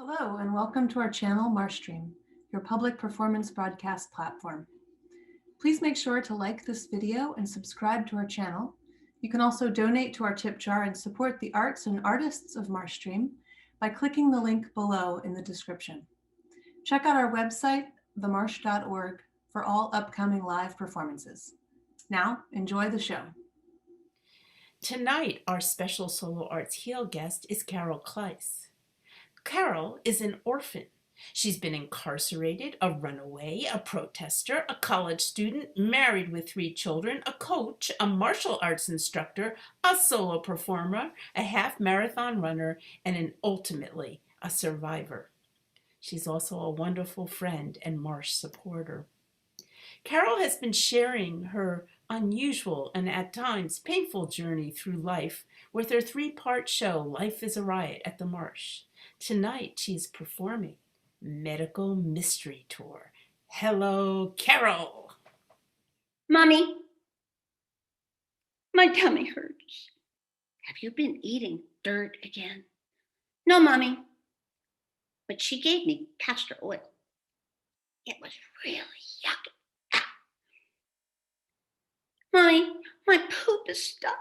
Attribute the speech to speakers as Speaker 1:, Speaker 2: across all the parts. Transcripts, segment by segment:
Speaker 1: Hello, and welcome to our channel, MarshStream, your public performance broadcast platform. Please make sure to like this video and subscribe to our channel. You can also donate to our tip jar and support the arts and artists of MarshStream by clicking the link below in the description. Check out our website, themarsh.org, for all upcoming live performances. Now, enjoy the show.
Speaker 2: Tonight, our special Solo Arts Heal guest is Carole Klyce. Carole is an orphan. She's been incarcerated, a runaway, a protester, a college student, married with 3 children, a coach, a martial arts instructor, a solo performer, a half marathon runner, and ultimately a survivor. She's also a wonderful friend and Marsh supporter. Carole has been sharing her unusual and at times painful journey through life with her 3-part show, Life is a Riot, at the Marsh. Tonight, she's performing Medical Mystery Tour. Hello, Carole.
Speaker 3: Mommy, my tummy hurts. Have you been eating dirt again? No, Mommy. But she gave me castor oil. It was really yucky. Ah. Mommy, my poop is stuck.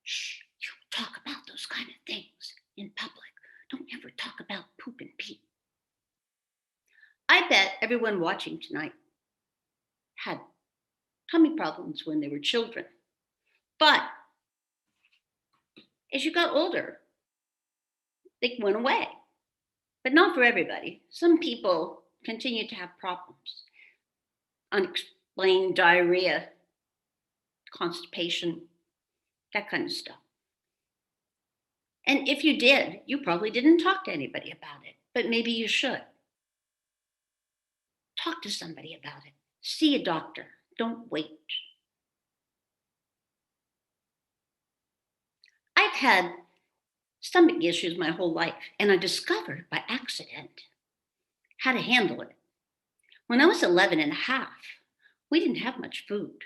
Speaker 3: Shh, you talk about those kind of things in public. Don't ever talk about poop and pee. I bet everyone watching tonight had tummy problems when they were children. But as you got older, they went away. But not for everybody. Some people continue to have problems. Unexplained diarrhea, constipation, that kind of stuff. And if you did, you probably didn't talk to anybody about it, but maybe you should. Talk to somebody about it. See a doctor. Don't wait. I've had stomach issues my whole life, and I discovered by accident how to handle it. When I was 11 and a half, we didn't have much food.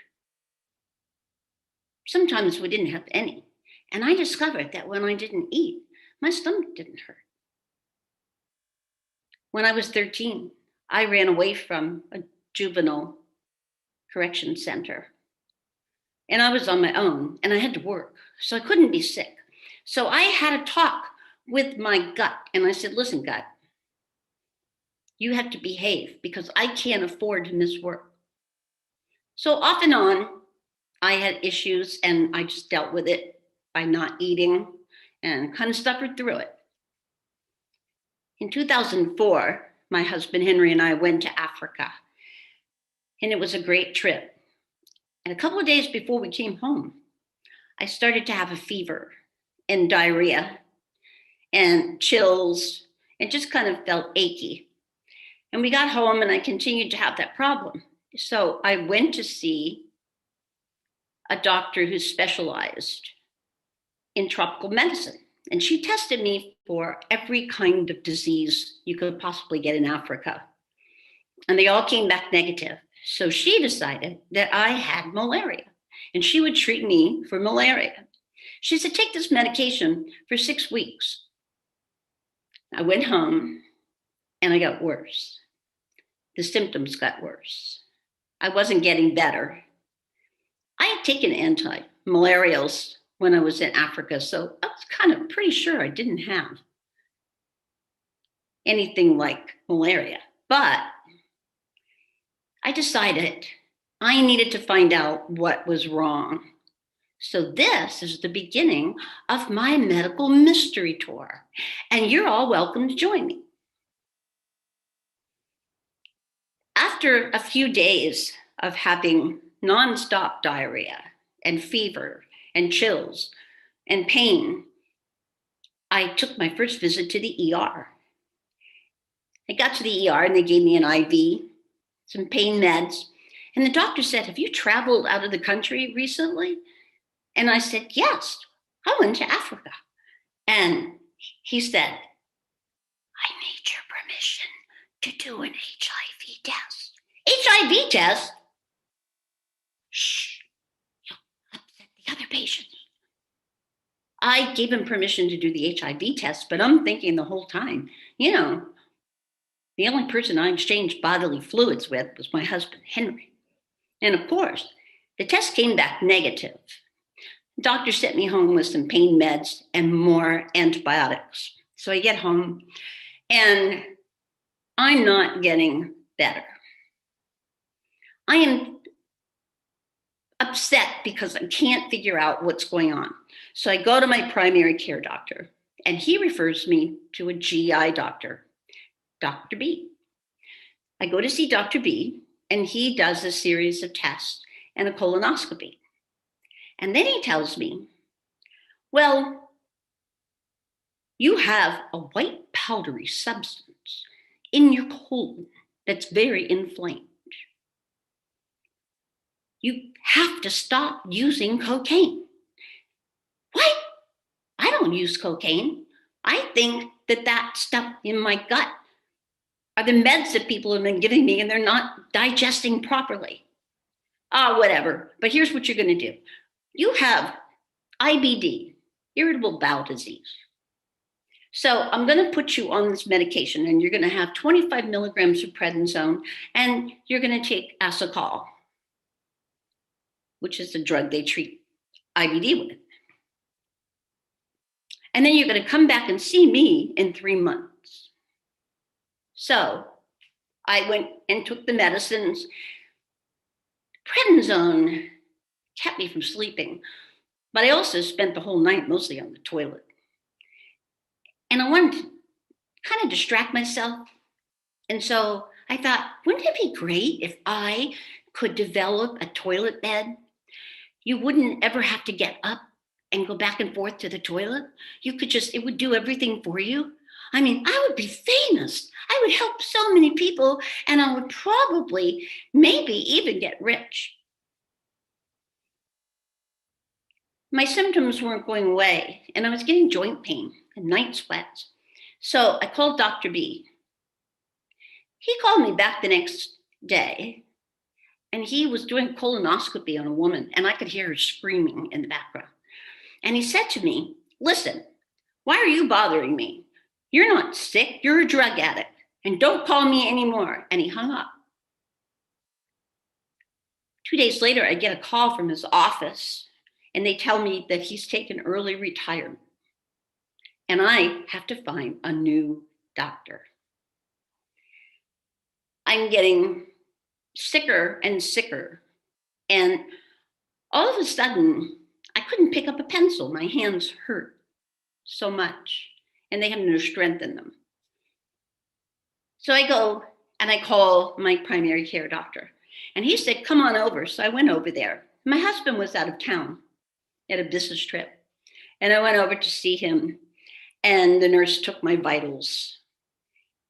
Speaker 3: Sometimes we didn't have any. And I discovered that when I didn't eat, my stomach didn't hurt. When I was 13, I ran away from a juvenile correction center. And I was on my own, and I had to work, so I couldn't be sick. So I had a talk with my gut, and I said, listen, gut, you have to behave because I can't afford to miss work. So off and on, I had issues, and I just dealt with it by not eating and kind of suffered through it. In 2004, my husband Henry and I went to Africa, and it was a great trip. And a couple of days before we came home, I started to have a fever and diarrhea and chills and just kind of felt achy. And we got home, and I continued to have that problem. So I went to see a doctor who specialized in tropical medicine. And she tested me for every kind of disease you could possibly get in Africa. And they all came back negative. So she decided that I had malaria, and she would treat me for malaria. She said, take this medication for 6 weeks. I went home, and I got worse. The symptoms got worse. I wasn't getting better. I had taken anti-malarials when I was in Africa, so I was kind of pretty sure I didn't have anything like malaria. But I decided I needed to find out what was wrong. So this is the beginning of my medical mystery tour, and you're all welcome to join me. After a few days of having nonstop diarrhea and fever and chills and pain, I took my first visit to the ER. I got to the ER, and they gave me an IV, some pain meds. And the doctor said, have you traveled out of the country recently? And I said, yes, I went to Africa. And he said, I need your permission to do an HIV test. HIV test? Shh, you'll upset the other patients. I gave him permission to do the HIV test, but I'm thinking the whole time, the only person I exchanged bodily fluids with was my husband, Henry. And of course, the test came back negative. The doctor sent me home with some pain meds and more antibiotics. So I get home and I'm not getting better. I am upset because I can't figure out what's going on. So I go to my primary care doctor and he refers me to a GI doctor, Dr. B. I go to see Dr. B and he does a series of tests and a colonoscopy. And then he tells me, well, you have a white powdery substance in your colon that's very inflamed. You have to stop using cocaine. What? I don't use cocaine. I think that stuff in my gut are the meds that people have been giving me and they're not digesting properly. Whatever. But here's what you're going to do. You have IBD, irritable bowel disease. So I'm going to put you on this medication and you're going to have 25 milligrams of prednisone and you're going to take Asacol, which is the drug they treat IBD with. And then you're going to come back and see me in 3 months. So I went and took the medicines. Prednisone kept me from sleeping, but I also spent the whole night mostly on the toilet. And I wanted to kind of distract myself. And so I thought, wouldn't it be great if I could develop a toilet bed? You wouldn't ever have to get up and go back and forth to the toilet. It would do everything for you. I mean, I would be famous. I would help so many people, and I would probably, maybe even get rich. My symptoms weren't going away, and I was getting joint pain and night sweats. So I called Dr. B. He called me back the next day, and he was doing colonoscopy on a woman, and I could hear her screaming in the background. And he said to me, listen, why are you bothering me? You're not sick, you're a drug addict, and don't call me anymore. And he hung up. 2 days later, I get a call from his office, and they tell me that he's taken early retirement. And I have to find a new doctor. I'm getting sicker and sicker. And all of a sudden, I couldn't pick up a pencil. My hands hurt so much, and they have no strength in them. So I go and I call my primary care doctor. And he said, come on over. So I went over there. My husband was out of town at a business trip. And I went over to see him. And the nurse took my vitals.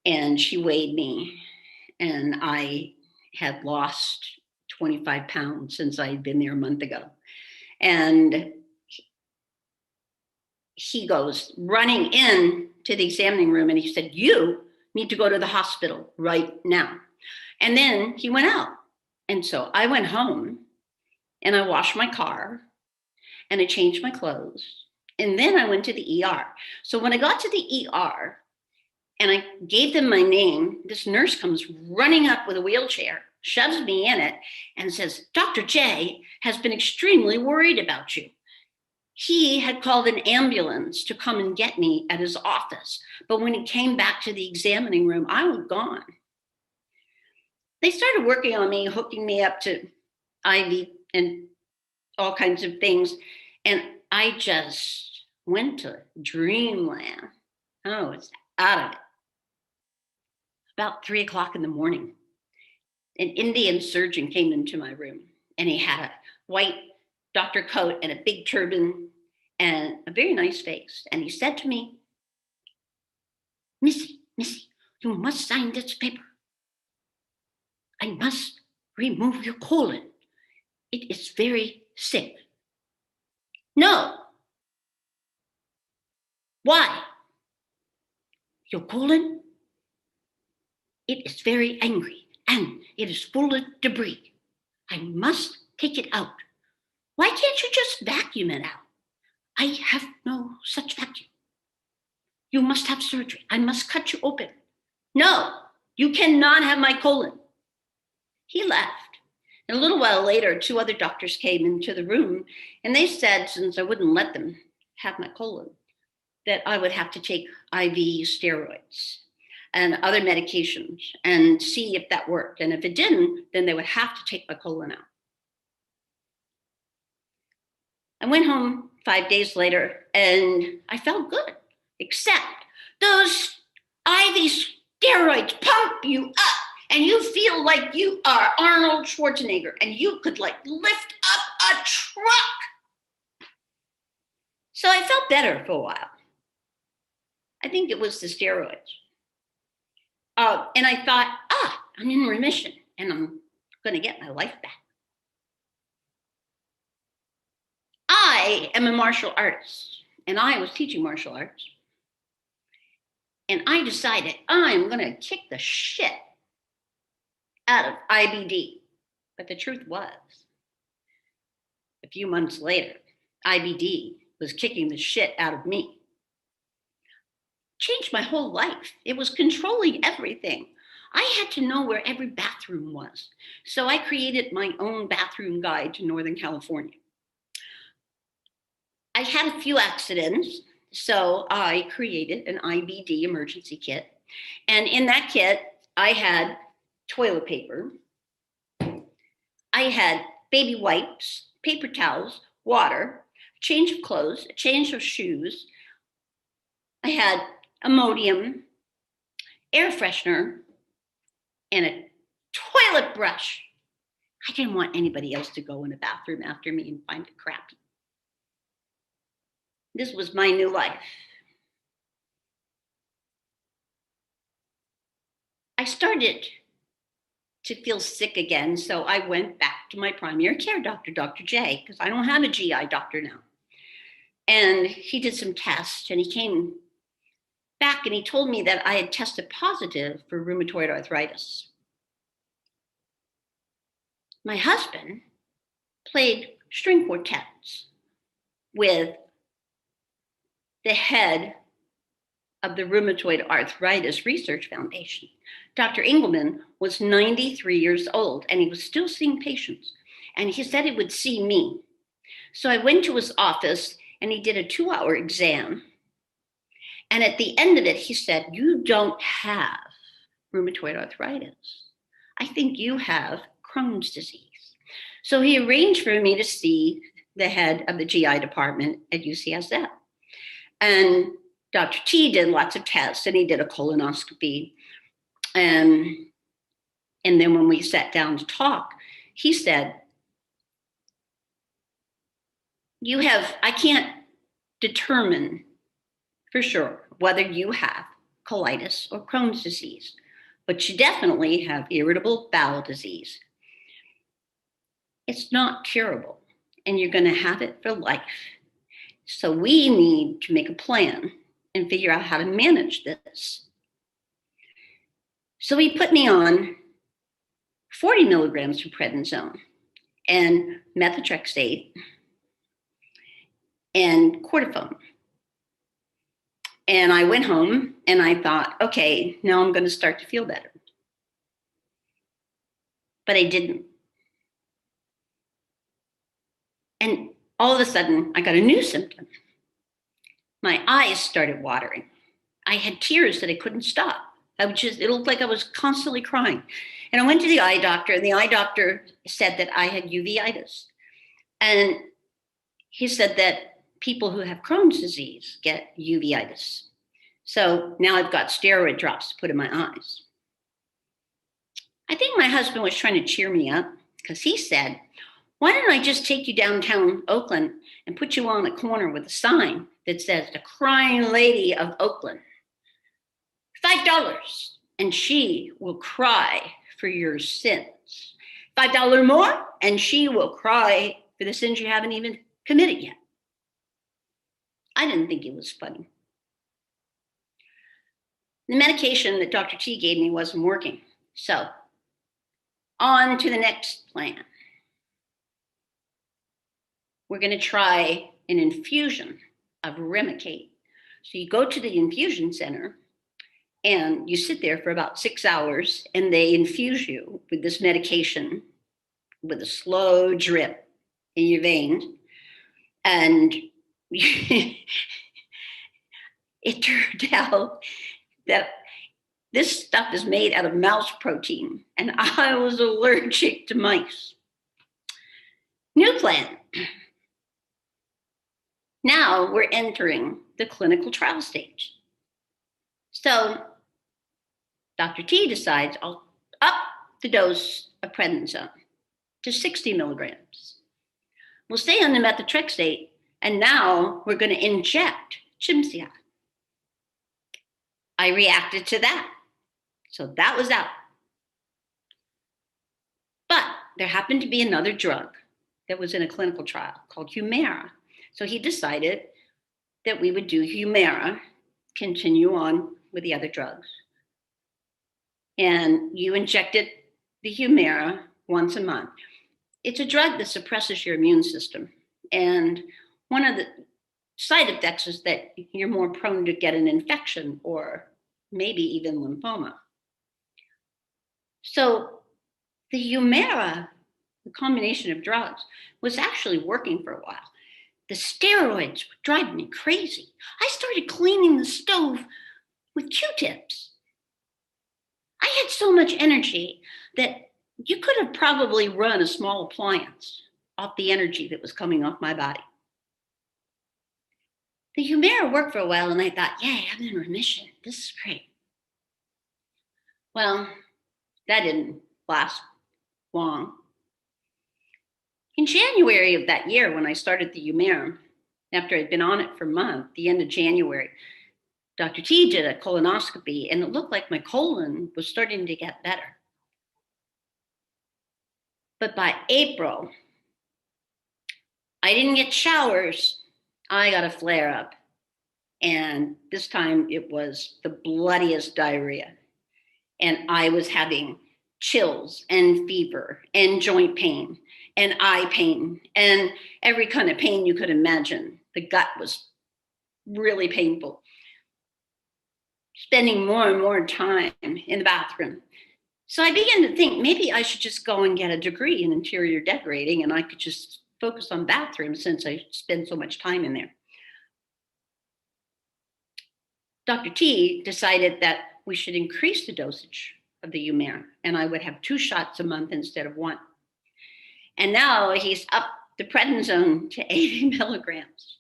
Speaker 3: And she weighed me. And I had lost 25 pounds since I had been there a month ago. And he goes running in to the examining room and he said, you need to go to the hospital right now. And then he went out. And so I went home and I washed my car and I changed my clothes. And then I went to the ER. So when I got to the ER and I gave them my name, this nurse comes running up with a wheelchair, shoves me in it, and says, Dr. J has been extremely worried about you. He had called an ambulance to come and get me at his office. But when he came back to the examining room, I was gone. They started working on me, hooking me up to IV and all kinds of things. And I just went to dreamland. I was out of it. About 3 o'clock in the morning, an Indian surgeon came into my room and he had a white doctor coat and a big turban and a very nice face. And he said to me, Missy, you must sign this paper. I must remove your colon. It is very sick. No. Why? Your colon, it is very angry and it is full of debris. I must take it out. Why can't you just vacuum it out? I have no such vacuum. You must have surgery. I must cut you open. No, you cannot have my colon. He left. And a little while later, 2 other doctors came into the room, and they said, since I wouldn't let them have my colon, that I would have to take IV steroids and other medications and see if that worked. And if it didn't, then they would have to take my colon out. I went home 5 days later and I felt good, except those IV steroids pump you up and you feel like you are Arnold Schwarzenegger and you could like lift up a truck. So I felt better for a while. I think it was the steroids. And I thought, I'm in remission and I'm going to get my life back. I am a martial artist and I was teaching martial arts. And I decided I'm going to kick the shit out of IBD. But the truth was, a few months later, IBD was kicking the shit out of me. Changed my whole life. It was controlling everything. I had to know where every bathroom was. So I created my own bathroom guide to Northern California. I had a few accidents, so I created an Ibd Emergency Kit. And in that kit, I had toilet paper. I had baby wipes, paper towels, water, a change of clothes, a change of shoes. I had Imodium, air freshener, and a toilet brush. I didn't want anybody else to go in the bathroom after me and find it crappy. This was my new life. I started to feel sick again, so I went back to my primary care doctor, Dr. J, because I don't have a GI doctor now. And he did some tests and he came back and he told me that I had tested positive for rheumatoid arthritis. My husband played string quartets with the head of the Rheumatoid Arthritis Research Foundation. Dr. Engelman was 93 years old and he was still seeing patients. And he said he would see me. So I went to his office and he did a 2-hour exam. And at the end of it, he said, "You don't have rheumatoid arthritis. I think you have Crohn's disease." So he arranged for me to see the head of the GI department at UCSF. And Dr. T did lots of tests and he did a colonoscopy. And then when we sat down to talk, he said, I can't determine for sure whether you have colitis or Crohn's disease, but you definitely have irritable bowel disease. It's not curable and you're going to have it for life. So we need to make a plan and figure out how to manage this. So he put me on 40 milligrams of prednisone and methotrexate and cortisone. And I went home and I thought, okay, now I'm going to start to feel better. But I didn't. And all of a sudden, I got a new symptom. My eyes started watering. I had tears that I couldn't stop. It looked like I was constantly crying. And I went to the eye doctor, and the eye doctor said that I had uveitis. And he said that people who have Crohn's disease get uveitis. So now I've got steroid drops to put in my eyes. I think my husband was trying to cheer me up because he said, "Why don't I just take you downtown Oakland and put you on a corner with a sign that says the crying lady of Oakland, $5, and she will cry for your sins. $5 more, and she will cry for the sins you haven't even committed yet." I didn't think it was funny. The medication that Dr. T gave me wasn't working. So on to the next plan. We're going to try an infusion of Remicade. So you go to the infusion center and you sit there for about 6 hours and they infuse you with this medication with a slow drip in your veins. And it turned out that this stuff is made out of mouse protein, and I was allergic to mice. New plan. Now we're entering the clinical trial stage. So Dr. T decides I'll up the dose of prednisone to 60 milligrams. We'll stay on the methotrexate, and now we're going to inject Chimcia. I reacted to that. So that was out. But there happened to be another drug that was in a clinical trial called Humira. So he decided that we would do Humira, continue on with the other drugs. And you injected the Humira once a month. It's a drug that suppresses your immune system. And one of the side effects is that you're more prone to get an infection or maybe even lymphoma. So the Humira, the combination of drugs, was actually working for a while. The steroids were driving me crazy. I started cleaning the stove with Q-tips. I had so much energy that you could have probably run a small appliance off the energy that was coming off my body. The Humira worked for a while, and I thought, yay, I'm in remission. This is great. Well, that didn't last long. In January of that year, when I started the Humira, after I'd been on it for a month, the end of January, Dr. T did a colonoscopy, and it looked like my colon was starting to get better. But by April, I didn't get showers. I got a flare up. And this time it was the bloodiest diarrhea. And I was having chills and fever and joint pain and eye pain and every kind of pain you could imagine. The gut was really painful. Spending more and more time in the bathroom. So I began to think maybe I should just go and get a degree in interior decorating, and I could just focus on bathrooms since I spend so much time in there. Dr. T decided that we should increase the dosage of the Humira, and I would have 2 shots a month instead of 1. And now he's up the prednisone to 80 milligrams.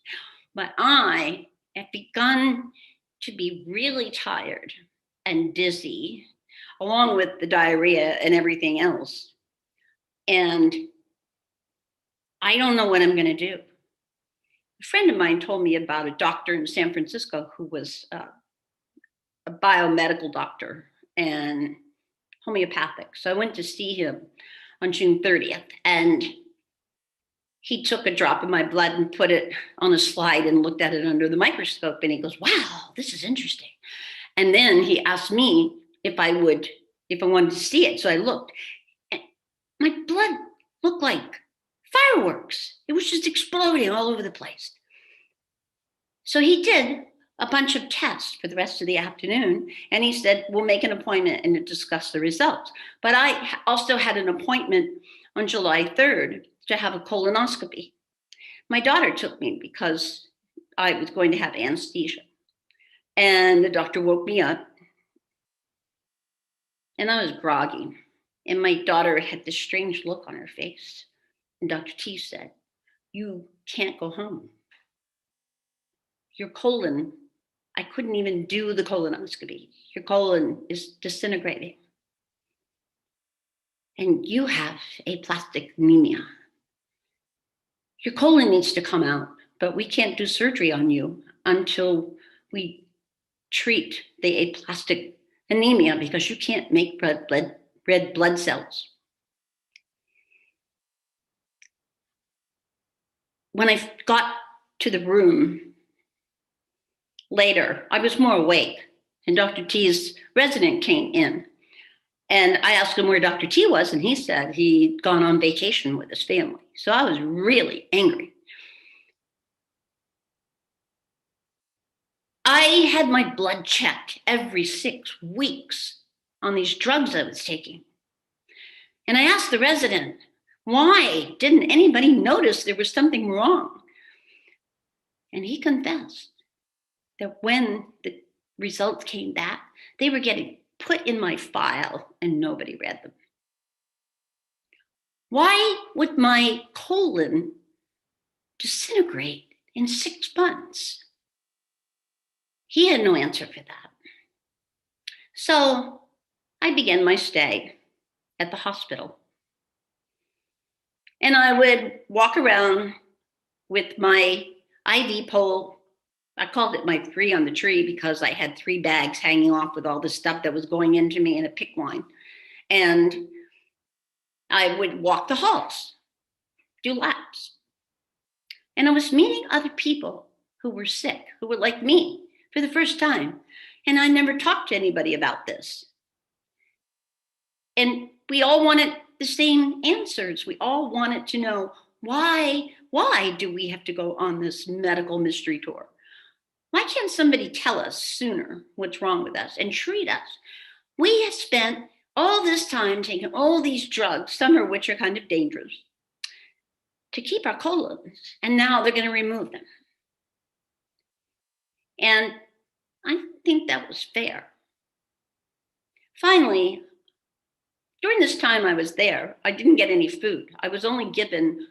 Speaker 3: But I have begun to be really tired and dizzy, along with the diarrhea and everything else. And I don't know what I'm going to do. A friend of mine told me about a doctor in San Francisco who was a biomedical doctor and homeopathic. So I went to see him on June 30th, and he took a drop of my blood and put it on a slide and looked at it under the microscope. And he goes, wow, this is interesting. And then he asked me if I wanted to see it. So I looked, and my blood looked like fireworks. It was just exploding all over the place. So he did a bunch of tests for the rest of the afternoon. And he said, we'll make an appointment and discuss the results. But I also had an appointment on July 3rd to have a colonoscopy. My daughter took me because I was going to have anesthesia. And the doctor woke me up. And I was groggy. And my daughter had this strange look on her face. And Dr. T said, you can't go home. Your colon, I couldn't even do the colonoscopy. Your colon is disintegrating. And you have aplastic anemia. Your colon needs to come out, but we can't do surgery on you until we treat the aplastic anemia because you can't make red blood cells. When I got to the room later, I was more awake, and Dr. T's resident came in. And I asked him where Dr. T was, and he said he'd gone on vacation with his family. So I was really angry. I had my blood checked every 6 weeks on these drugs I was taking. And I asked the resident, why didn't anybody notice there was something wrong? And he confessed that when the results came back, they were getting put in my file and nobody read them. Why would my colon disintegrate in 6 months? He had no answer for that. So I began my stay at the hospital. And I would walk around with my IV pole. I called it my 3 on the tree because I had 3 bags hanging off with all the stuff that was going into me in a PICC line. And I would walk the halls, do laps. And I was meeting other people who were sick, who were like me for the first time. And I never talked to anybody about this. And we all wanted the same answers. We all wanted to know why do we have to go on this medical mystery tour? Why can't somebody tell us sooner what's wrong with us and treat us? We have spent all this time taking all these drugs, some of which are kind of dangerous, to keep our colons, and now they're going to remove them. And I didn't think that was fair. Finally, during this time I was there, I didn't get any food. I was only given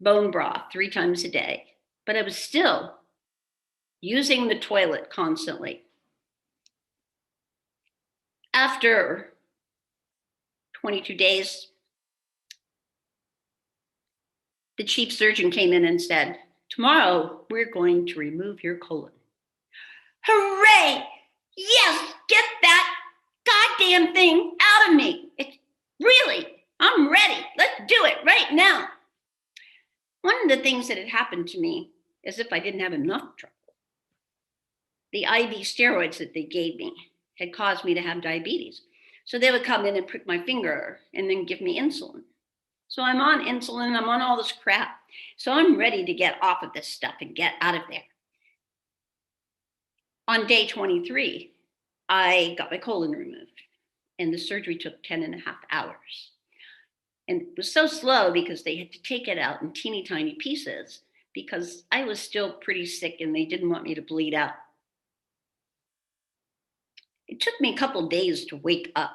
Speaker 3: bone broth 3 times a day, but I was still using the toilet constantly. After 22 days, the chief surgeon came in and said, tomorrow we're going to remove your colon. Hooray! Yes, get that goddamn thing out of me. I'm ready. Let's do it right now. One of the things that had happened to me, as if I didn't have enough trouble, the IV steroids that they gave me had caused me to have diabetes. So they would come in and prick my finger and then give me insulin. So I'm on insulin, I'm on all this crap. So I'm ready to get off of this stuff and get out of there. On day 23, I got my colon removed and the surgery took 10.5 hours. And it was so slow because they had to take it out in teeny tiny pieces because I was still pretty sick and they didn't want me to bleed out. It took me a couple of days to wake up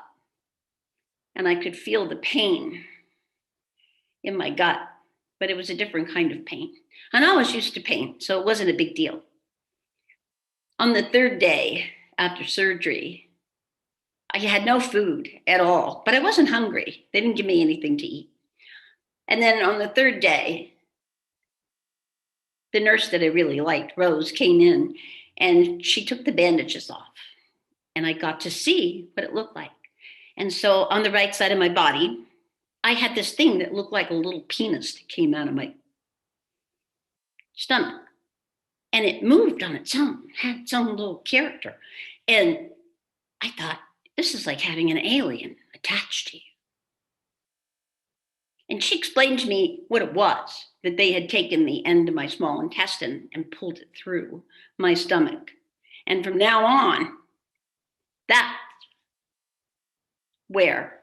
Speaker 3: and I could feel the pain in my gut, but it was a different kind of pain. And I was used to pain, so it wasn't a big deal. On the 3rd day after surgery, I had no food at all, but I wasn't hungry. They didn't give me anything to eat. And then on the 3rd day, the nurse that I really liked, Rose, came in and she took the bandages off. And I got to see what it looked like. And so on the right side of my body, I had this thing that looked like a little penis that came out of my stomach. And it moved on its own, had its own little character. And I thought, this is like having an alien attached to you. And she explained to me what it was, that they had taken the end of my small intestine and pulled it through my stomach. And from now on, that's where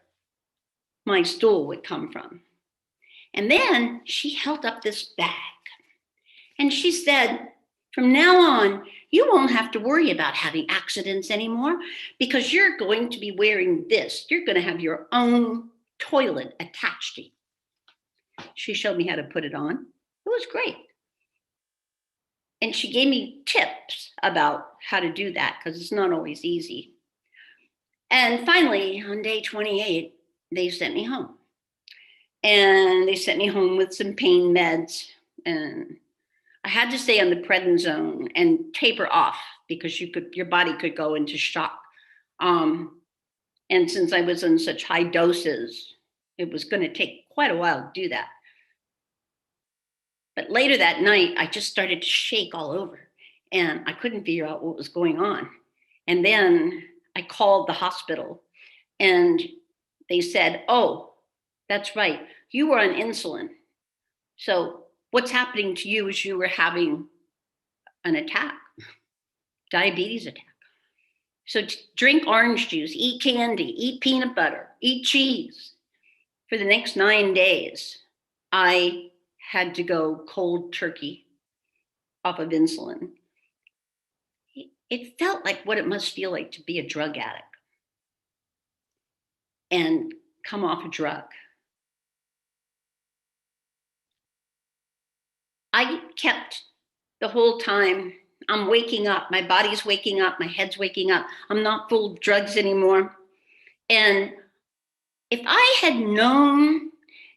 Speaker 3: my stool would come from. And then she held up this bag and she said, from now on, you won't have to worry about having accidents anymore because you're going to be wearing this. You're going to have your own toilet attached to you. She showed me how to put it on. It was great. And she gave me tips about how to do that because it's not always easy. And finally, on day 28, they sent me home. And they sent me home with some pain meds. And I had to stay on the prednisone and taper off because your body could go into shock. And since I was in such high doses, it was going to take quite a while to do that. But later that night, I just started to shake all over and I couldn't figure out what was going on. And then I called the hospital and they said, oh, that's right, you were on insulin. So what's happening to you is you were having an attack. diabetes attack. So drink orange juice, eat candy, eat peanut butter, eat cheese. For the next 9 days, I had to go cold turkey off of insulin. It felt like what it must feel like to be a drug addict and come off a drug. I kept the whole time, I'm waking up, my body's waking up, my head's waking up. I'm not full of drugs anymore. And if I had known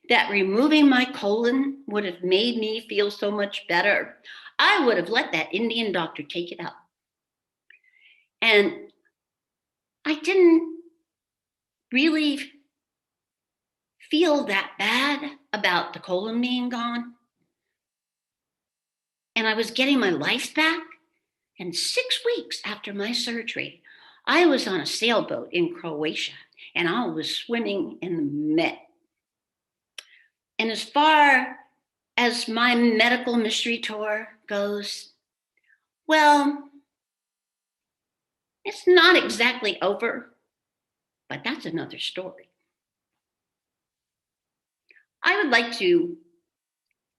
Speaker 3: that removing my colon would have made me feel so much better, I would have let that Indian doctor take it out. And I didn't really feel that bad about the colon being gone. And I was getting my life back. And 6 weeks after my surgery, I was on a sailboat in Croatia and I was swimming in the Med. And as far as my medical mystery tour goes, well, it's not exactly over, but that's another story. I would like to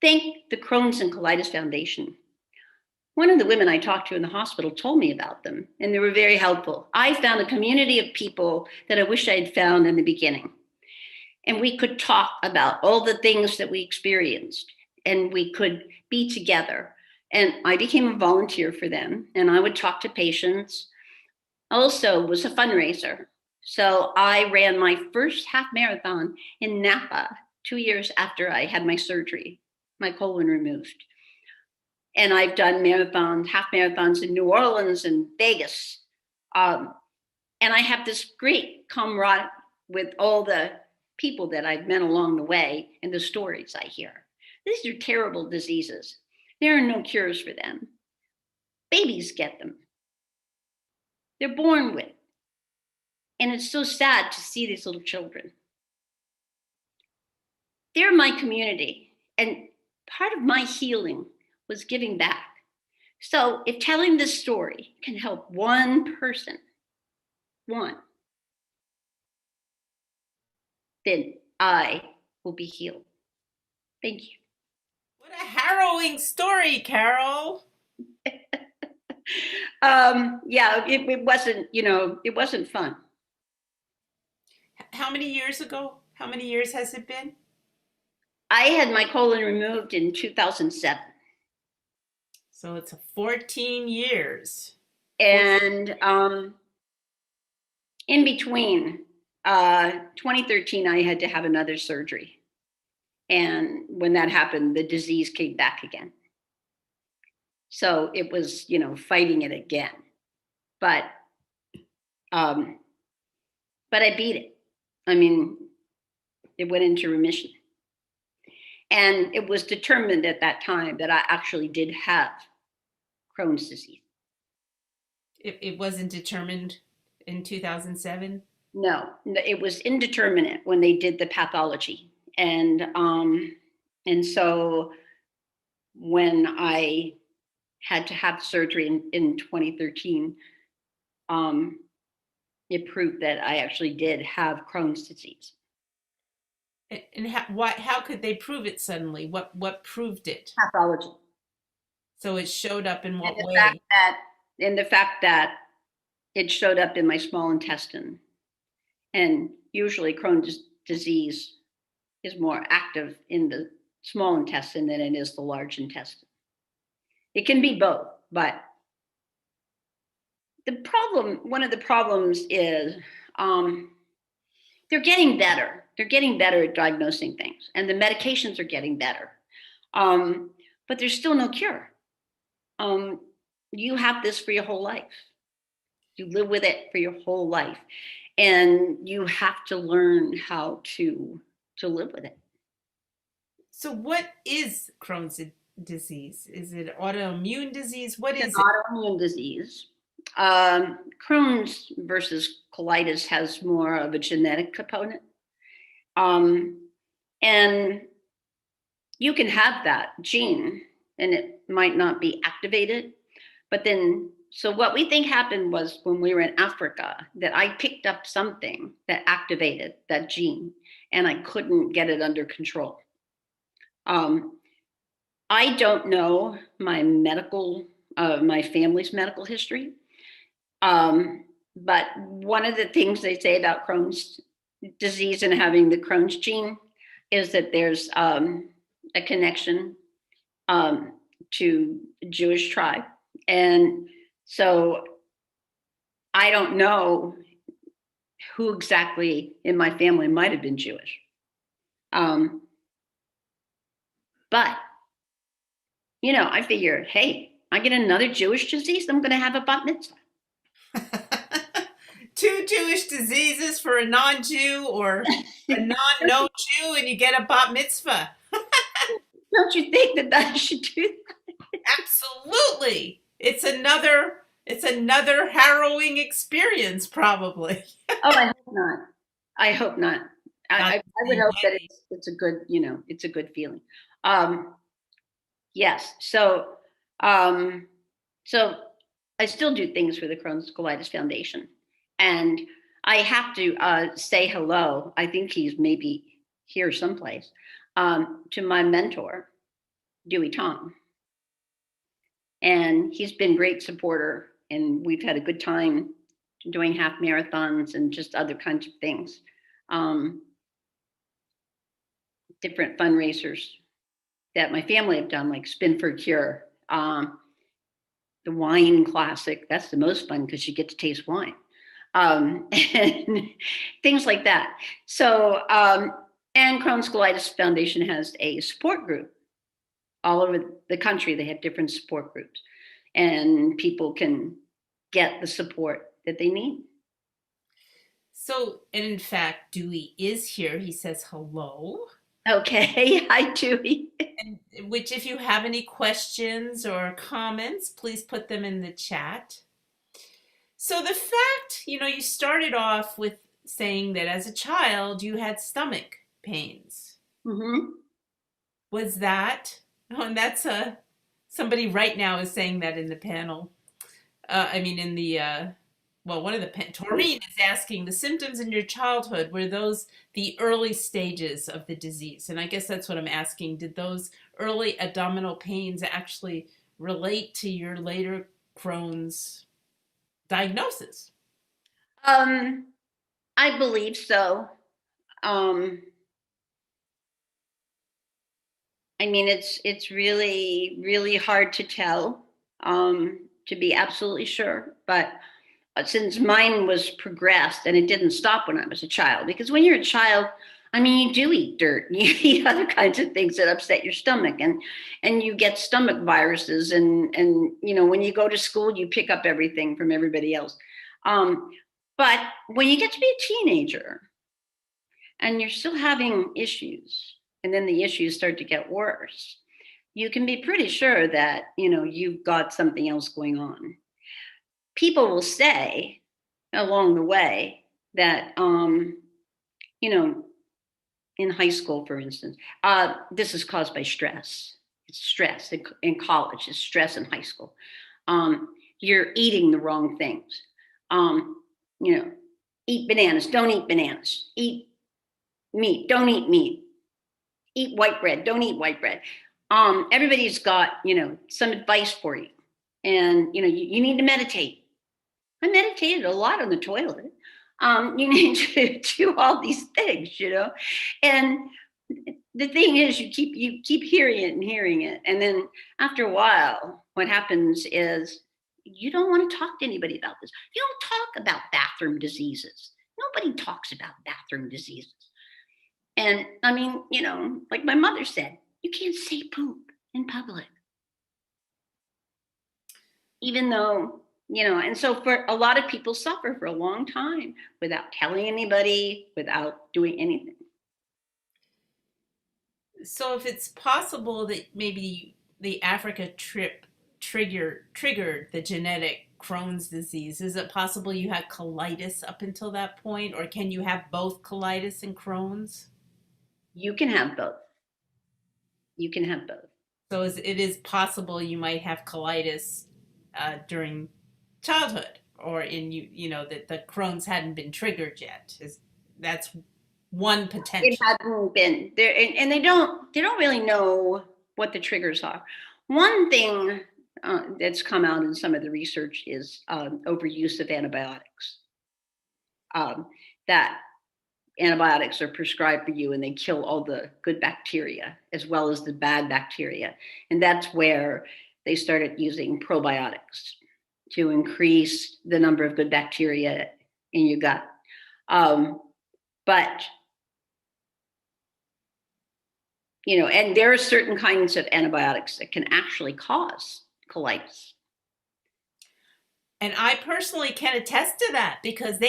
Speaker 3: thank the Crohn's and Colitis Foundation. One of the women I talked to in the hospital told me about them, and they were very helpful. I found a community of people that I wish I had found in the beginning. And we could talk about all the things that we experienced, and we could be together. And I became a volunteer for them, and I would talk to patients. Also was a fundraiser. So I ran my first half marathon in Napa 2 years after I had my surgery, my colon removed. And I've done marathons, half marathons in New Orleans and Vegas. And I have this great camaraderie with all the people that I've met along the way and the stories I hear. These are terrible diseases. There are no cures for them. Babies get them. They're born with it. And it's so sad to see these little children. They're my community. And part of my healing was giving back. So if telling this story can help one person, then I will be healed. Thank you.
Speaker 2: What a harrowing story, Carole.
Speaker 3: Yeah, it wasn't, it wasn't fun.
Speaker 2: How many years ago? How many years has it been?
Speaker 3: I had my colon removed in 2007.
Speaker 2: So it's 14 years.
Speaker 3: And in between 2013, I had to have another surgery. And when that happened, the disease came back again. So it was, fighting it again. But I beat it. I mean, it went into remission. And it was determined at that time that I actually did have Crohn's disease.
Speaker 2: It wasn't determined in 2007?
Speaker 3: No, it was indeterminate when they did the pathology. And so when I had to have surgery in 2013, it proved that I actually did have Crohn's disease.
Speaker 2: And how could they prove it suddenly? What proved it?
Speaker 3: Pathology.
Speaker 2: So it showed up in what way?
Speaker 3: The fact that it showed up in my small intestine. And usually Crohn's disease is more active in the small intestine than it is the large intestine. It can be both, but one of the problems is they're getting better. They're getting better at diagnosing things, and the medications are getting better. But there's still no cure. You have this for your whole life. You live with it for your whole life. And you have to learn how to live with it.
Speaker 2: So what is Crohn's disease? Is it autoimmune disease? What is it?
Speaker 3: Autoimmune disease. Crohn's versus colitis has more of a genetic component. And you can have that gene and it might not be activated, but then So what we think happened was when we were in Africa, that I picked up something that activated that gene, and I couldn't get it under control. I don't know my family's medical history. But one of the things they say about Crohn's disease and having the Crohn's gene is that there's a connection to a Jewish tribe. And so I don't know who exactly in my family might have been Jewish. But, I figure, hey, I get another Jewish disease, I'm going to have a bat mitzvah.
Speaker 2: 2 Jewish diseases for a non-Jew or a non-known Jew, and you get a bat mitzvah.
Speaker 3: Don't you think that I should do that?
Speaker 2: Absolutely. It's another harrowing experience, probably.
Speaker 3: Oh, I hope not. I hope not. I would hope that it's a good, it's a good feeling. Yes. So I still do things for the Crohn's Colitis Foundation. And I have to say hello. I think he's maybe here someplace, to my mentor, Dewey Tom. And he's been a great supporter, and we've had a good time doing half marathons and just other kinds of things. Different fundraisers that my family have done, like Spin for a Cure, the wine classic. That's the most fun because you get to taste wine. And things like that. So, and Crohn's Colitis Foundation has a support group all over the country. They have different support groups, and people can get the support that they need.
Speaker 2: So, and in fact, Dewey is here. He says hello.
Speaker 3: Okay, hi, Dewey.
Speaker 2: And which, if you have any questions or comments, please put them in the chat. So the fact, you started off with saying that as a child you had stomach pains.
Speaker 3: Mm-hmm.
Speaker 2: Was that, and that's somebody right now is saying that in the panel. One of the, Taurine is asking, the symptoms in your childhood, were those the early stages of the disease? And I guess that's what I'm asking. Did those early abdominal pains actually relate to your later Crohn's diagnosis?
Speaker 3: I believe so. It's really, really hard to tell, to be absolutely sure. But since mine was progressed, and it didn't stop when I was a child, because when you're a child, you do eat dirt, you eat other kinds of things that upset your stomach, and you get stomach viruses, and when you go to school, you pick up everything from everybody else. But when you get to be a teenager and you're still having issues, and then the issues start to get worse, you can be pretty sure that, you've got something else going on. People will say along the way that, in high school, for instance, this is caused by stress. It's stress in college, it's stress in high school. You're eating the wrong things. Eat bananas, don't eat bananas. Eat meat, don't eat meat. Eat white bread, don't eat white bread. Everybody's got, some advice for you. And, you need to meditate. I meditated a lot on the toilet. You need to do all these things, and the thing is, you keep hearing it and hearing it. And then after a while, what happens is you don't want to talk to anybody about this. You don't talk about bathroom diseases. Nobody talks about bathroom diseases. And like my mother said, you can't say poop in public. Even though, and so for a lot of people suffer for a long time without telling anybody, without doing anything.
Speaker 2: So if it's possible that maybe the Africa trip triggered the genetic Crohn's disease, is it possible you had colitis up until that point, or can you have both colitis and Crohn's?
Speaker 3: You can have both. You can have both.
Speaker 2: So it is possible you might have colitis during childhood, or in that the Crohn's hadn't been triggered yet. That's one
Speaker 3: It
Speaker 2: potential.
Speaker 3: hadn't been there, and they don't really know what the triggers are. One thing that's come out in some of the research is overuse of antibiotics. That antibiotics are prescribed for you and they kill all the good bacteria as well as the bad bacteria. And that's where they started using probiotics to increase the number of good bacteria in your gut. But, and there are certain kinds of antibiotics that can actually cause colitis.
Speaker 2: And I personally can attest to that, because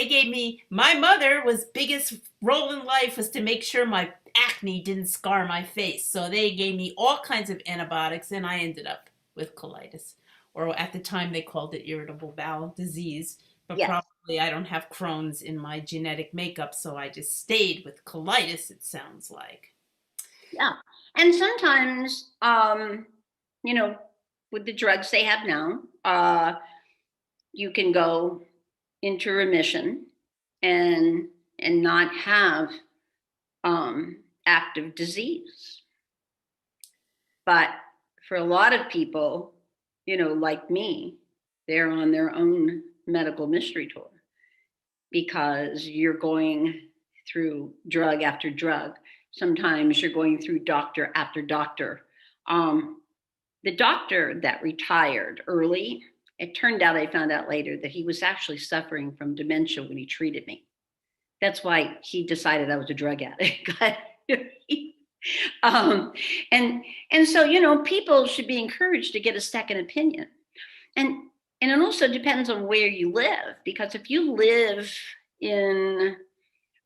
Speaker 2: my mother was biggest role in life was to make sure my acne didn't scar my face. So they gave me all kinds of antibiotics and I ended up with colitis. Or at the time they called it irritable bowel disease. But
Speaker 3: Yes.
Speaker 2: Probably I don't have Crohn's in my genetic makeup, so I just stayed with colitis, it sounds like.
Speaker 3: Yeah. And sometimes, with the drugs they have now, you can go into remission and not have active disease. But for a lot of people, like me, they're on their own medical mystery tour, because you're going through drug after drug. Sometimes you're going through doctor after doctor. The doctor that retired early, it turned out, I found out later, that he was actually suffering from dementia when he treated me. That's why he decided I was a drug addict. And so, people should be encouraged to get a second opinion. And it also depends on where you live, because if you live in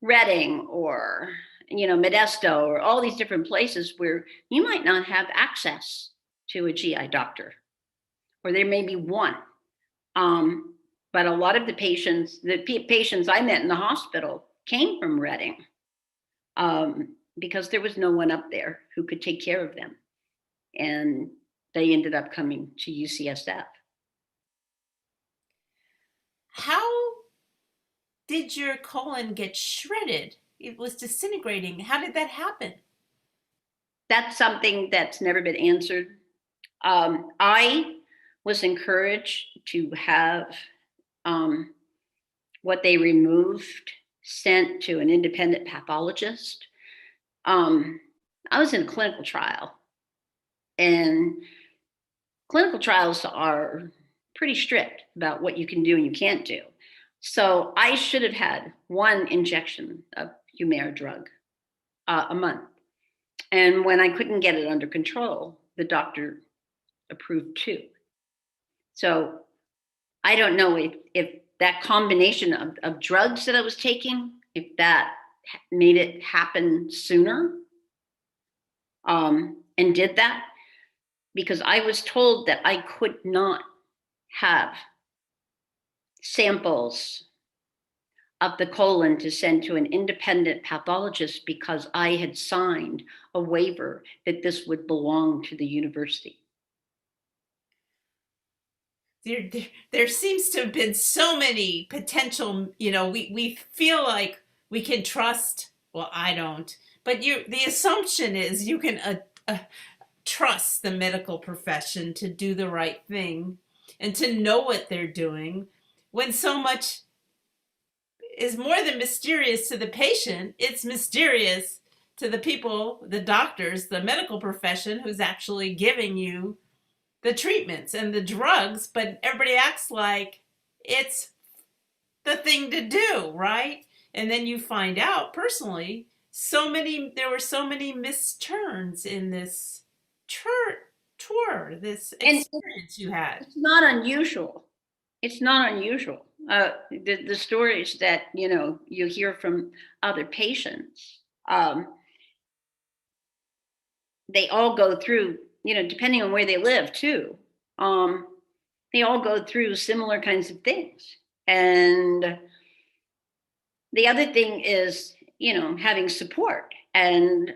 Speaker 3: Reading or, Modesto or all these different places where you might not have access to a GI doctor, or there may be one. But a lot of the patients I met in the hospital came from Reading, because there was no one up there who could take care of them. And they ended up coming to UCSF.
Speaker 2: How did your colon get shredded? It was disintegrating. How did that happen?
Speaker 3: That's something that's never been answered. I was encouraged to have what they removed sent to an independent pathologist. I was in a clinical trial, and clinical trials are pretty strict about what you can do and you can't do. So I should have had one injection of Humira drug a month. And when I couldn't get it under control, the doctor approved 2. So I don't know if that combination of drugs that I was taking, if that made it happen sooner, and did that, because I was told that I could not have samples of the colon to send to an independent pathologist, because I had signed a waiver that this would belong to the university.
Speaker 2: There seems to have been so many potential, we feel like we can trust, well, I don't, but the assumption is you can trust the medical profession to do the right thing and to know what they're doing, when so much is more than mysterious to the patient. It's mysterious to the people, the doctors, the medical profession who's actually giving you the treatments and the drugs, but everybody acts like it's the thing to do, right? And then you find out personally, there were so many misturns in this tour, this experience you had.
Speaker 3: It's not unusual. It's not unusual. The stories that, you hear from other patients, they all go through, depending on where they live too, they all go through similar kinds of things. And the other thing is, having support. And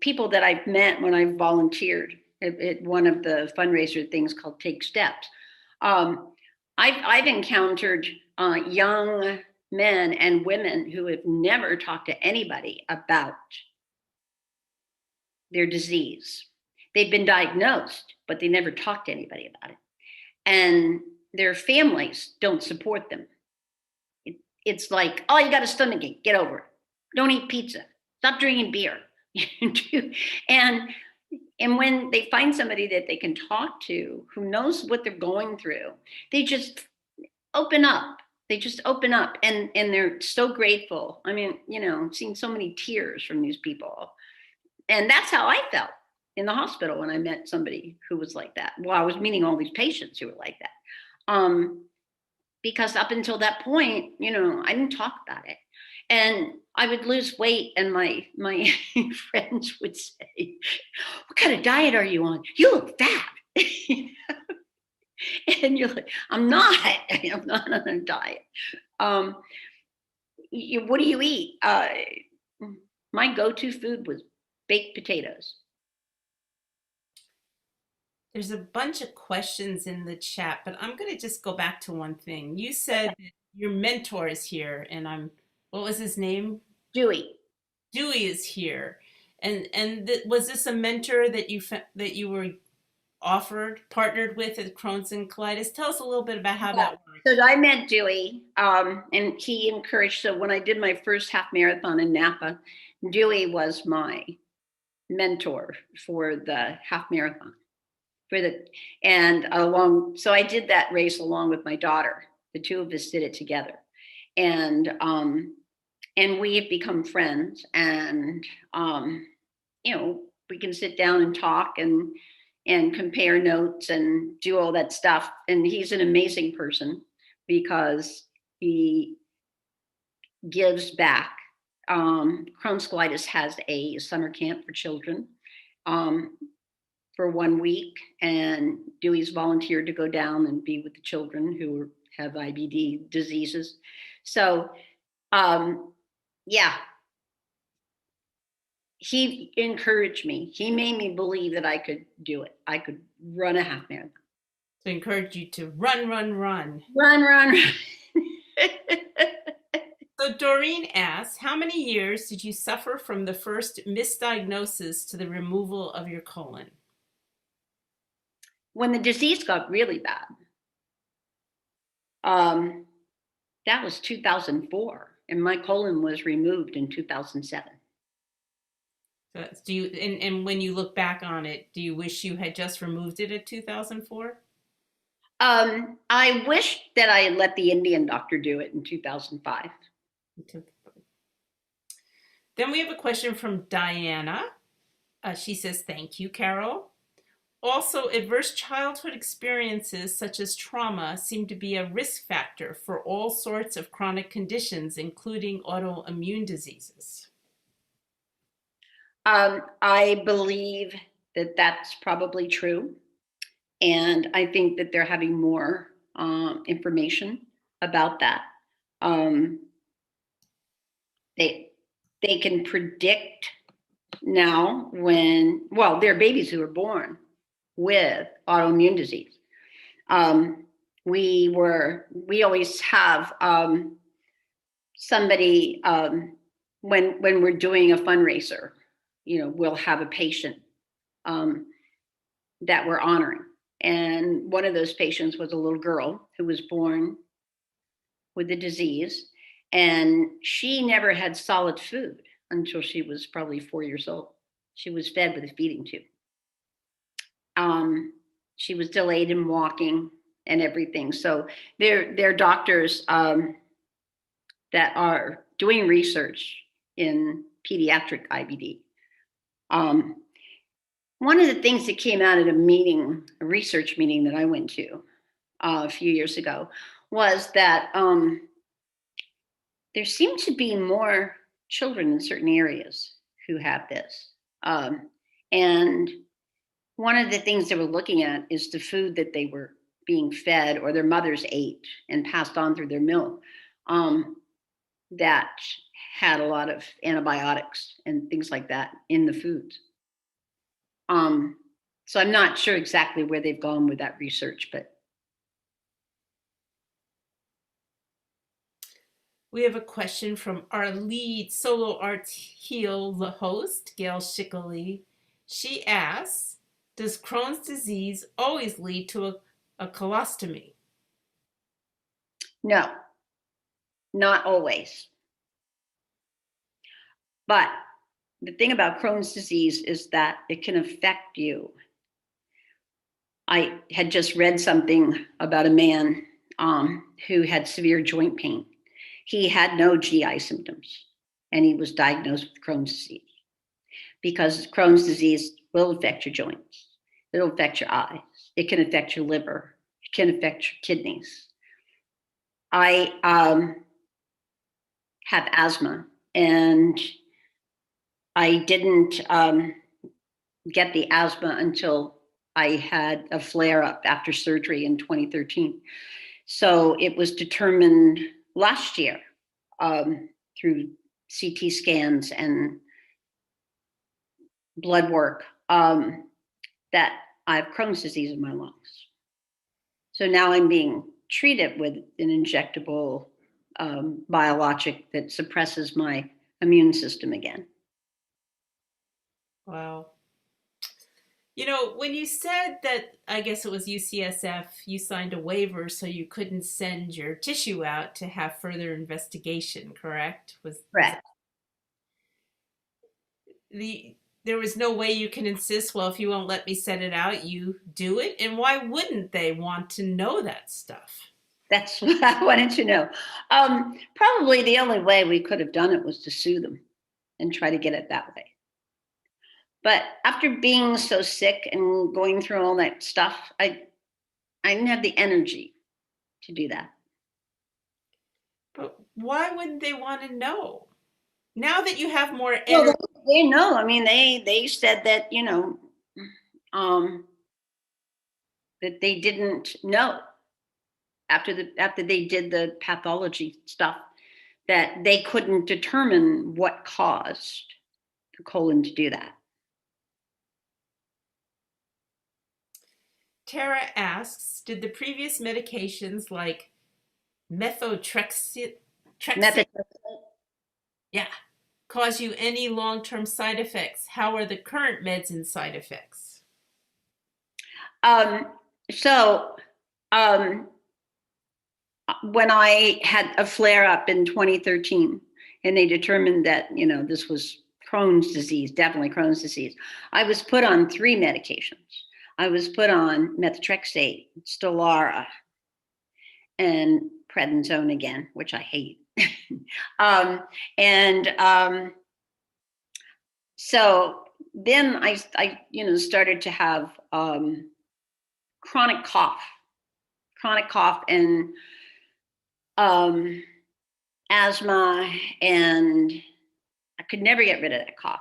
Speaker 3: people that I've met when I've volunteered at one of the fundraiser things called Take Steps, I've encountered young men and women who have never talked to anybody about their disease. They've been diagnosed, but they never talked to anybody about it. And their families don't support them. It's like, oh, you got a stomachache, get over it. Don't eat pizza. Stop drinking beer. and when they find somebody that they can talk to who knows what they're going through, they just open up. They just open up, and they're so grateful. I mean, I've seen so many tears from these people. And that's how I felt in the hospital when I met somebody who was like that. Well, I was meeting all these patients who were like that. Because up until that point, I didn't talk about it. And I would lose weight, and my friends would say, "What kind of diet are you on? You look fat." And you're like, I'm not on a diet. What do you eat? My go-to food was baked potatoes.
Speaker 2: There's a bunch of questions in the chat, but I'm going to just go back to one thing. You said that your mentor is here, and what was his name?
Speaker 3: Dewey.
Speaker 2: Dewey is here. And was this a mentor that you were partnered with at Crohn's and Colitis? Tell us a little bit about how that worked.
Speaker 3: So I met Dewey, and he encouraged. So when I did my first half marathon in Napa, Dewey was my mentor for the half marathon. So I did that race along with my daughter. The two of us did it together, and we have become friends. And we can sit down and talk and compare notes and do all that stuff. And he's an amazing person because he gives back. Crohn's Colitis has a summer camp for children for 1 week, and Dewey's volunteered to go down and be with the children who have IBD diseases. So, he encouraged me. He made me believe that I could do it. I could run a half marathon.
Speaker 2: So encouraged you to run.
Speaker 3: Run.
Speaker 2: So Doreen asks, how many years did you suffer from the first misdiagnosis to the removal of your colon?
Speaker 3: When the disease got really bad, that was 2004, and my colon was removed in 2007.
Speaker 2: So and when you look back on it, do you wish you had just removed it in 2004?
Speaker 3: I wish that I had let the Indian doctor do it in 2005.
Speaker 2: Then we have a question from Diana. She says, thank you, Carole. Also, adverse childhood experiences such as trauma seem to be a risk factor for all sorts of chronic conditions, including autoimmune diseases.
Speaker 3: I believe that that's probably true. And I think that they're having more information about that. They can predict now there are babies who are born with autoimmune disease. We always have somebody when we're doing a fundraiser, we'll have a patient that we're honoring. And one of those patients was a little girl who was born with the disease, and she never had solid food until she was probably 4 years old. She was fed with a feeding tube. She was delayed in walking and everything. So there are doctors that are doing research in pediatric IBD. One of the things that came out at a research meeting that I went to a few years ago, was that there seem to be more children in certain areas who have this. And one of the things they were looking at is the food that they were being fed or their mothers ate and passed on through their milk that had a lot of antibiotics and things like that in the foods. So I'm not sure exactly where they've gone with that research, but
Speaker 2: We have a question from our lead solo arts heal, the host, Gail Schickley. She asks, does Crohn's disease always lead to a colostomy?
Speaker 3: No, not always. But the thing about Crohn's disease is that it can affect you. I had just read something about a man who had severe joint pain. He had no GI symptoms, and he was diagnosed with Crohn's disease because Crohn's disease will affect your joints. It'll affect your eyes. It can affect your liver. It can affect your kidneys. I have asthma, and I didn't get the asthma until I had a flare-up after surgery in 2013. So it was determined last year through CT scans and blood work that I have Crohn's disease in my lungs. So now I'm being treated with an injectable biologic that suppresses my immune system again.
Speaker 2: Wow. You know, when you said that, I guess it was UCSF, you signed a waiver so you couldn't send your tissue out to have further investigation, correct?
Speaker 3: Correct.
Speaker 2: There was no way you can insist, well, if you won't let me send it out, you do it? And why wouldn't they want to know that stuff?
Speaker 3: That's what I wanted to know. Probably the only way we could have done it was to sue them and try to get it that way. But after being so sick and going through all that stuff, I didn't have the energy to do that.
Speaker 2: But why wouldn't they want to know? Now that you have more energy.
Speaker 3: Well, they know. I mean, they said that, that they didn't know after they did the pathology stuff, that they couldn't determine what caused the colon to do that.
Speaker 2: Tara asks, did the previous medications like methotrexate cause you any long-term side effects? How are the current meds and side effects?
Speaker 3: When I had a flare-up in 2013 and they determined that, this was Crohn's disease, definitely Crohn's disease, I was put on 3 medications. I was put on methotrexate, Stelara, and prednisone again, which I hate. So then I started to have chronic cough and asthma, and I could never get rid of that cough.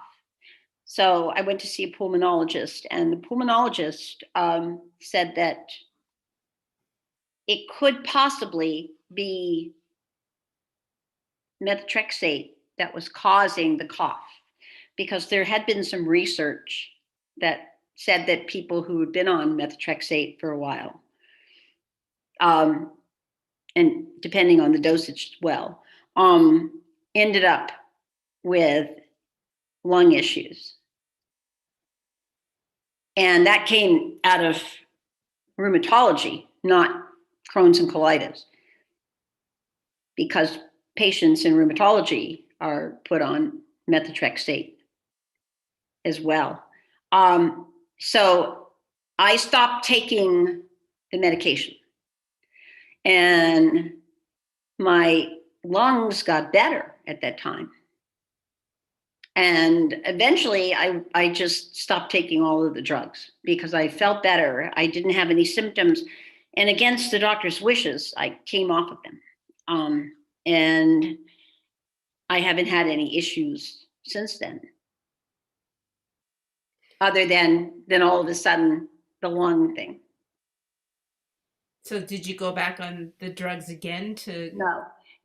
Speaker 3: So I went to see a pulmonologist, and the pulmonologist said that it could possibly be methotrexate that was causing the cough, because there had been some research that said that people who had been on methotrexate for a while, and depending on the dosage as well, ended up with lung issues. And that came out of rheumatology, not Crohn's and colitis, because patients in rheumatology are put on methotrexate as well. So I stopped taking the medication, and my lungs got better at that time. And eventually I just stopped taking all of the drugs because I felt better. I didn't have any symptoms. And against the doctor's wishes, I came off of them. And I haven't had any issues since then, other than all of a sudden the lung thing.
Speaker 2: So did you go back on the drugs again to?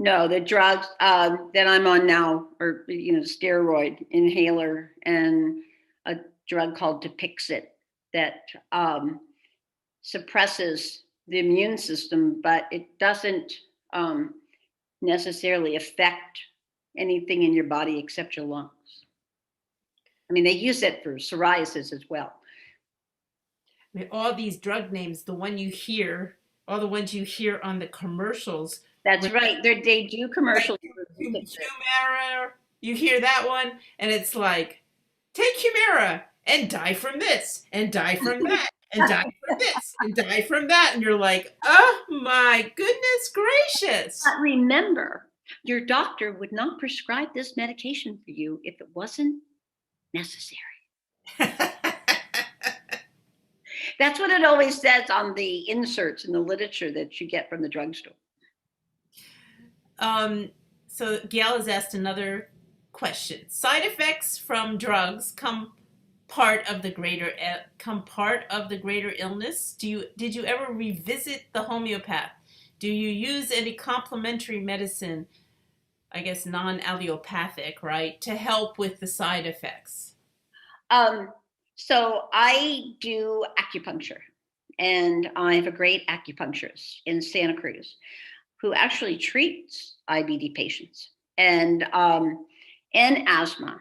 Speaker 3: No, the drugs that I'm on now are, steroid inhaler and a drug called Dupixent that suppresses the immune system, but it doesn't necessarily affect anything in your body except your lungs. I mean, they use it for psoriasis as well.
Speaker 2: I mean, all these drug names, all the ones you hear on the commercials.
Speaker 3: That's right. They do commercials.
Speaker 2: Humira, you hear that one, and it's like, take Humira and die from this, and die from that, and die from this, and die from that. And you're like, oh my goodness gracious.
Speaker 3: But remember, your doctor would not prescribe this medication for you if it wasn't necessary. That's what it always says on the inserts in the literature that you get from the drugstore.
Speaker 2: So Gail has asked another question. Side effects from drugs come part of the greater illness. Did you ever revisit the homeopath? Do you use any complementary medicine, I guess non-allopathic, right, to help with the side effects?
Speaker 3: So I do acupuncture, and I have a great acupuncturist in Santa Cruz who actually treats IBD patients and asthma.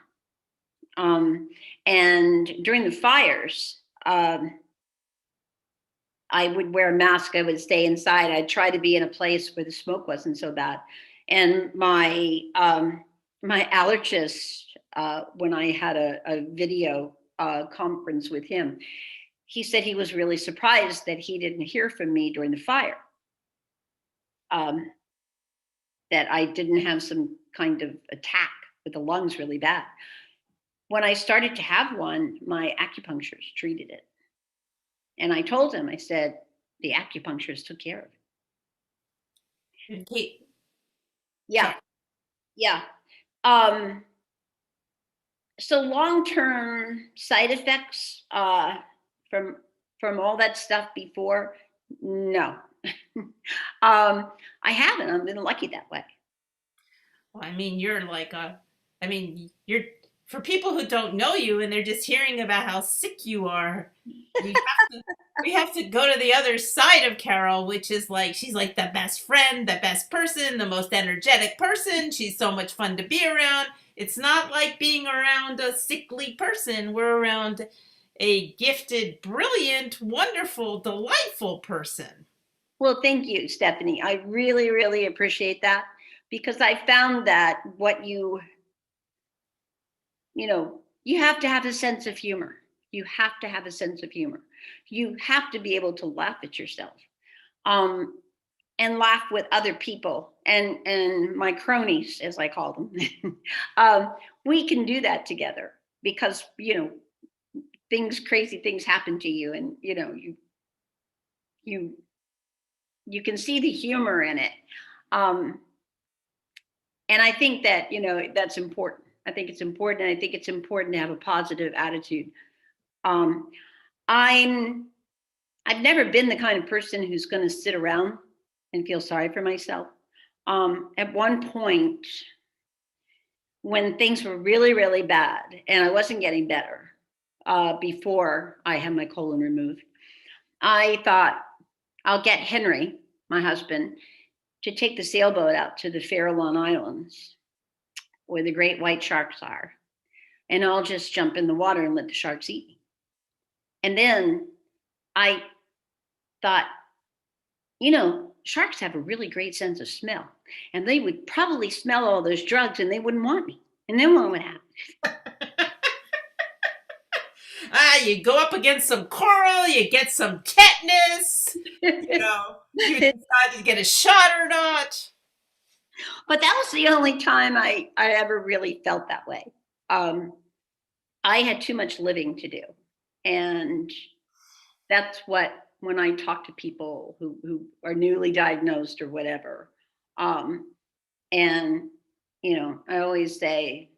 Speaker 3: And during the fires, I would wear a mask. I would stay inside. I'd try to be in a place where the smoke wasn't so bad. And my allergist, when I had a video conference with him, he said he was really surprised that he didn't hear from me during the fire. That I didn't have some kind of attack with the lungs really bad. When I started to have one, my acupuncturist treated it. And I told him, I said, the acupuncturist took care of it.
Speaker 2: Kate.
Speaker 3: Yeah. Yeah. So long-term side effects from all that stuff before, no. I haven't. I've been lucky that way.
Speaker 2: Well, I mean, you're for people who don't know you and they're just hearing about how sick you are, we have to go to the other side of Carole, which is like, she's like the best friend, the best person, the most energetic person. She's so much fun to be around. It's not like being around a sickly person. We're around a gifted, brilliant, wonderful, delightful person.
Speaker 3: Well, thank you, Stephanie. I really, really appreciate that, because I found that you have to have a sense of humor. You have to have a sense of humor. You have to be able to laugh at yourself, and laugh with other people and my cronies, as I call them. We can do that together because, crazy things happen to you, and, you can see the humor in it. And I think that, that's important. I think it's important. And I think it's important to have a positive attitude. I've never been the kind of person who's going to sit around and feel sorry for myself. At one point, when things were really, really bad and I wasn't getting better, before I had my colon removed, I thought, I'll get Henry, my husband, to take the sailboat out to the Farallon Islands where the great white sharks are. And I'll just jump in the water and let the sharks eat me. And then I thought, sharks have a really great sense of smell. And they would probably smell all those drugs and they wouldn't want me. And then what would happen?
Speaker 2: You go up against some coral, you get some tetanus, you decide to get a shot or not.
Speaker 3: But that was the only time I ever really felt that way. I had too much living to do. And that's what, when I talk to people who are newly diagnosed or whatever, and, I always say,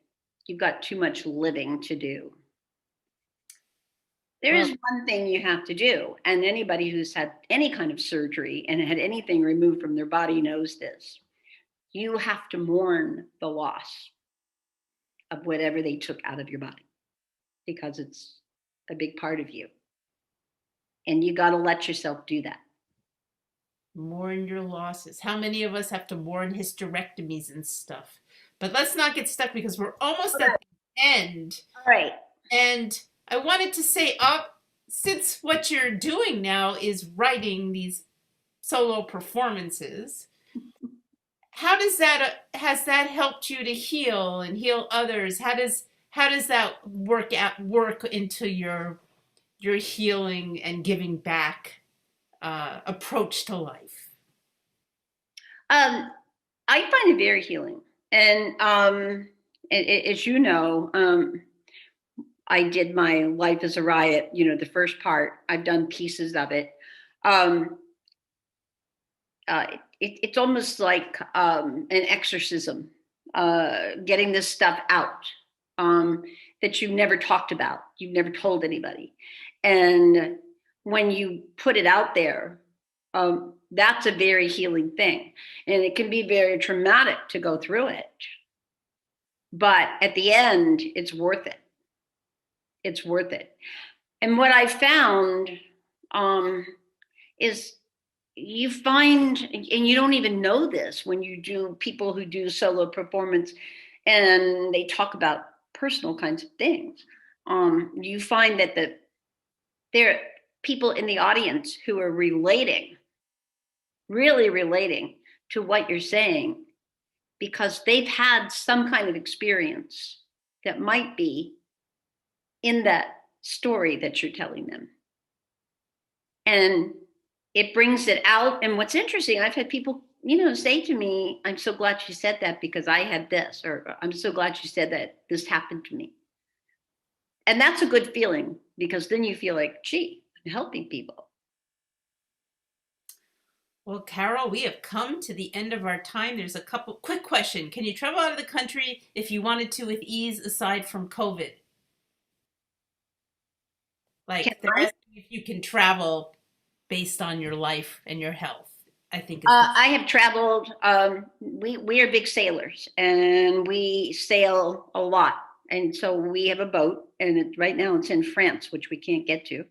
Speaker 3: you've got too much living to do. There is one thing you have to do, and anybody who's had any kind of surgery and had anything removed from their body knows this. You have to mourn the loss of whatever they took out of your body, because it's a big part of you. And you got to let yourself do that.
Speaker 2: Mourn your losses. How many of us have to mourn hysterectomies and stuff? But let's not get stuck because we're almost at the end.
Speaker 3: All right.
Speaker 2: And I wanted to say, since what you're doing now is writing these solo performances, has that helped you to heal and heal others? How does that work into your healing and giving back approach to life?
Speaker 3: I find it very healing. And as you know, I did my Life as a Riot, the first part. I've done pieces of it. It's almost like an exorcism, getting this stuff out that you've never talked about, you've never told anybody. And when you put it out there, that's a very healing thing. And it can be very traumatic to go through it. But at the end, it's worth it. It's worth it. And what I found is you find, and you don't even know this when you do people who do solo performance and they talk about personal kinds of things. You find that there are people in the audience who are really relating to what you're saying because they've had some kind of experience that might be in that story that you're telling them. And it brings it out. And what's interesting, I've had people, say to me, I'm so glad you said that because I had this, or I'm so glad you said that this happened to me. And that's a good feeling because then you feel like, gee, I'm helping people.
Speaker 2: Well, Carole, we have come to the end of our time. There's a quick question. Can you travel out of the country if you wanted to with ease aside from COVID? If you can travel based on your life and your health, I think.
Speaker 3: I have traveled. We are big sailors and we sail a lot. And so we have a boat and right now it's in France, which we can't get to.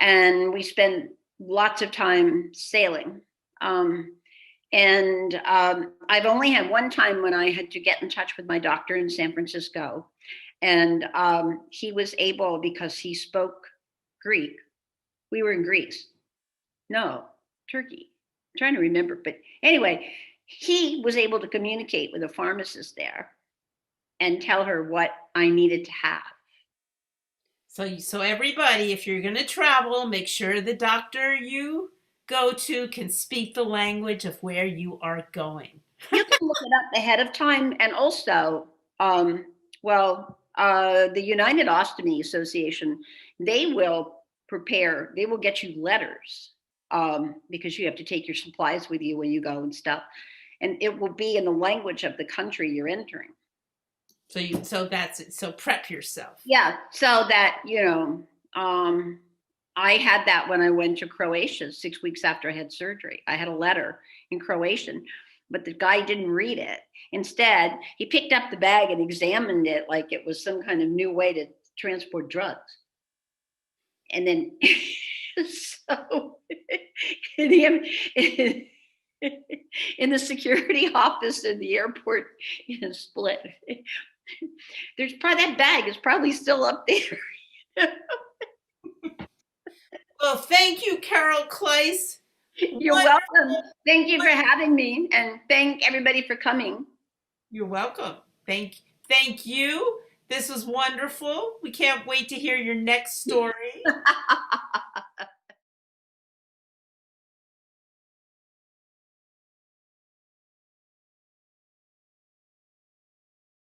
Speaker 3: And we spend lots of time sailing. And I've only had one time when I had to get in touch with my doctor in San Francisco. And he was able, because he spoke Greek. We were in Greece. No, Turkey. I'm trying to remember. But anyway, he was able to communicate with a pharmacist there and tell her what I needed to have.
Speaker 2: So everybody, if you're going to travel, make sure the doctor you go to can speak the language of where you are going.
Speaker 3: You can look it up ahead of time. And also, the United Ostomy Association, they will get you letters because you have to take your supplies with you when you go and stuff. And it will be in the language of the country you're entering. So prep yourself. Yeah. So that, I had that when I went to Croatia 6 weeks after I had surgery. I had a letter in Croatian, but the guy didn't read it. Instead, he picked up the bag and examined it like it was some kind of new way to transport drugs. And then, in the security office in the airport in Split, there's probably that bag is probably still up there.
Speaker 2: Well, thank you, Carole Klyce.
Speaker 3: You're welcome. Thank you for having me, and thank everybody for coming.
Speaker 2: You're welcome. Thank you. This was wonderful. We can't wait to hear your next story.